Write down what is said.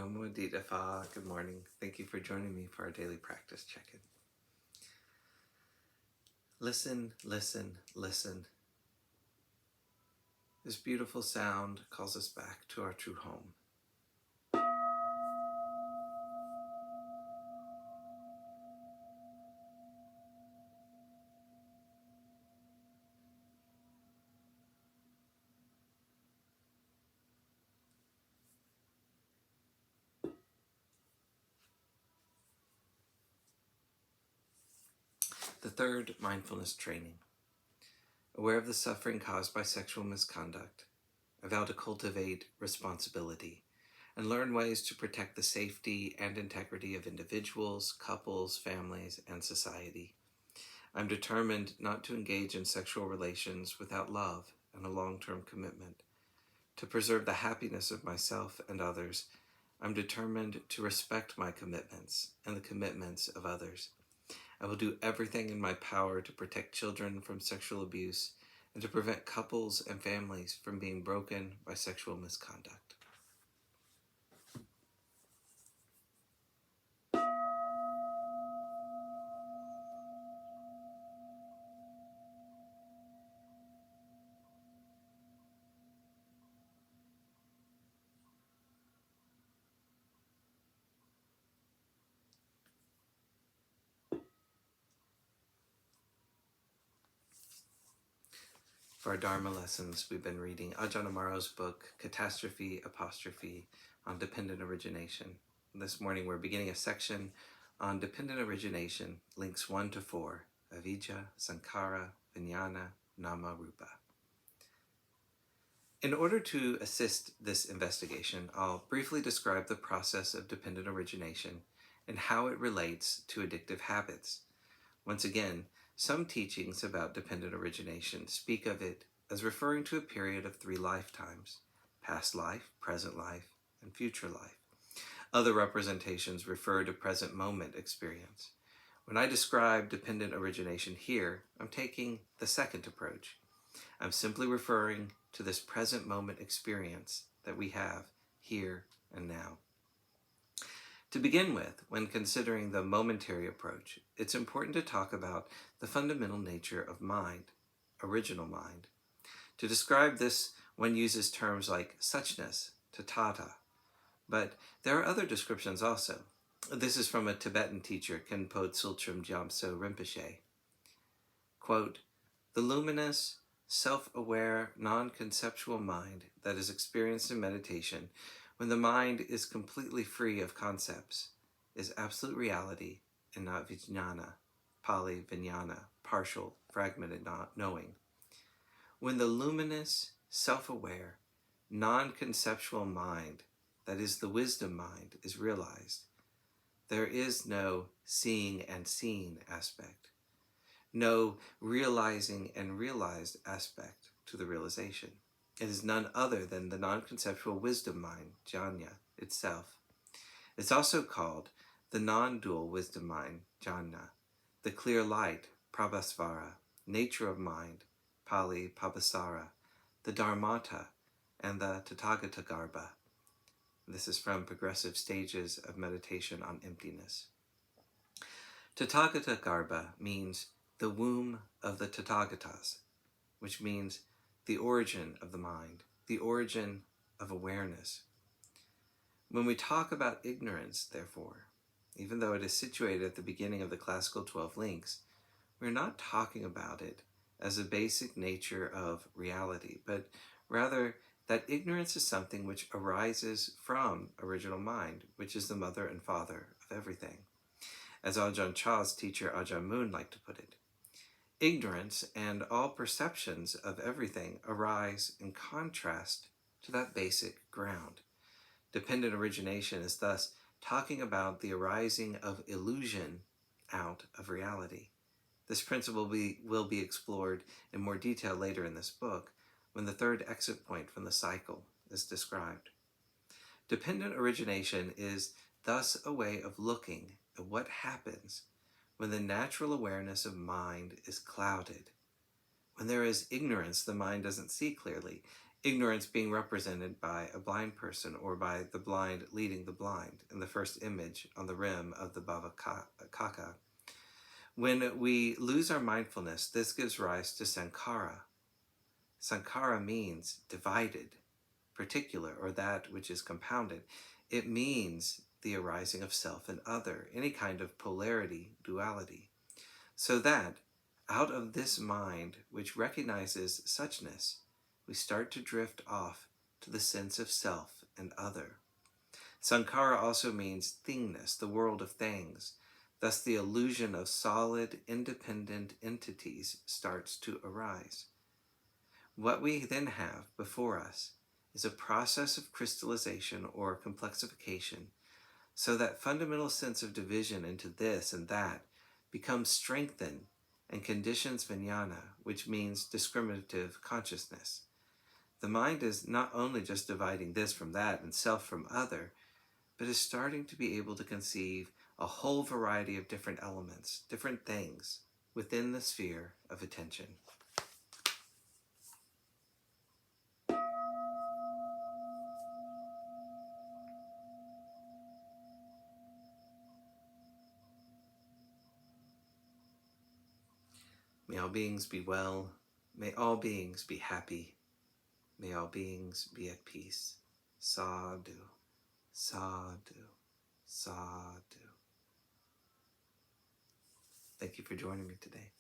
Namo Phat. Good morning. Thank you for joining me for our daily practice check-in. Listen, listen, listen. This beautiful sound calls us back to our true home. The third mindfulness training. Aware of the suffering caused by sexual misconduct, I vow to cultivate responsibility and learn ways to protect the safety and integrity of individuals, couples, families, and society. I'm determined not to engage in sexual relations without love and a long-term commitment. To preserve the happiness of myself and others, I'm determined to respect my commitments and the commitments of others. I will do everything in my power to protect children from sexual abuse and to prevent couples and families from being broken by sexual misconduct. For our Dharma lessons, we've been reading Ajahn Amaro's book, Catastrophe, Apostrophe, on Dependent Origination. This morning we're beginning a section on Dependent Origination, links 1 to 4, Avijja, Sankhara, Vijnana, Nama, Rupa. In order to assist this investigation, I'll briefly describe the process of dependent origination and how it relates to addictive habits. Once again, some teachings about dependent origination speak of it as referring to a period of 3 lifetimes: past life, present life, and future life. Other representations refer to present moment experience. When I describe dependent origination here, I'm taking the second approach. I'm simply referring to this present moment experience that we have here and now. To begin with, when considering the momentary approach, it's important to talk about the fundamental nature of mind, original mind. To describe this, one uses terms like suchness, tathata, but there are other descriptions also. This is from a Tibetan teacher, Khenpo Tsultrim Gyamtso Rinpoche. Quote, "The luminous, self-aware, non-conceptual mind that is experienced in meditation when the mind is completely free of concepts is absolute reality and not vijnana, Pali vijnana, partial, fragmented knowing. When the luminous, self-aware, non-conceptual mind, that is the wisdom mind, is realized, there is no seeing and seen aspect, no realizing and realized aspect to the realization. It is none other than the non-conceptual wisdom mind, jhana, itself. It's also called the non-dual wisdom mind, jhana, the clear light, prabhasvara, nature of mind, Pali pabhasara, the dharmata, and the tathagata garbha. This is from Progressive Stages of Meditation on Emptiness. Tathagata garbha means the womb of the Tathagatas, which means the origin of the mind, the origin of awareness. When we talk about ignorance, therefore, even though it is situated at the beginning of the classical 12 links, we're not talking about it as a basic nature of reality, but rather that ignorance is something which arises from original mind, which is the mother and father of everything. As Ajahn Chah's teacher Ajahn Mun liked to put it, ignorance and all perceptions of everything arise in contrast to that basic ground. Dependent origination is thus talking about the arising of illusion out of reality. This principle will be explored in more detail later in this book, when the third exit point from the cycle is described. Dependent origination is thus a way of looking at what happens when the natural awareness of mind is clouded. When there is ignorance, the mind doesn't see clearly. ignorance being represented by a blind person or by the blind leading the blind in the first image on the rim of the Bava Kaka. When we lose our mindfulness, this gives rise to Sankhara. Sankhara means divided, particular, or that which is compounded. It means the arising of self and other, any kind of polarity, duality. So that, out of this mind which recognizes suchness, we start to drift off to the sense of self and other. Sankhara also means thingness, the world of things. Thus the illusion of solid, independent entities starts to arise. What we then have before us is a process of crystallization or complexification, so that fundamental sense of division into this and that becomes strengthened and conditions vijnana, which means discriminative consciousness. The mind is not only just dividing this from that and self from other, but is starting to be able to conceive a whole variety of different elements, different things, within the sphere of attention. May all beings be well. May all beings be happy. May all beings be at peace. Sadhu, sadhu, sadhu. Thank you for joining me today.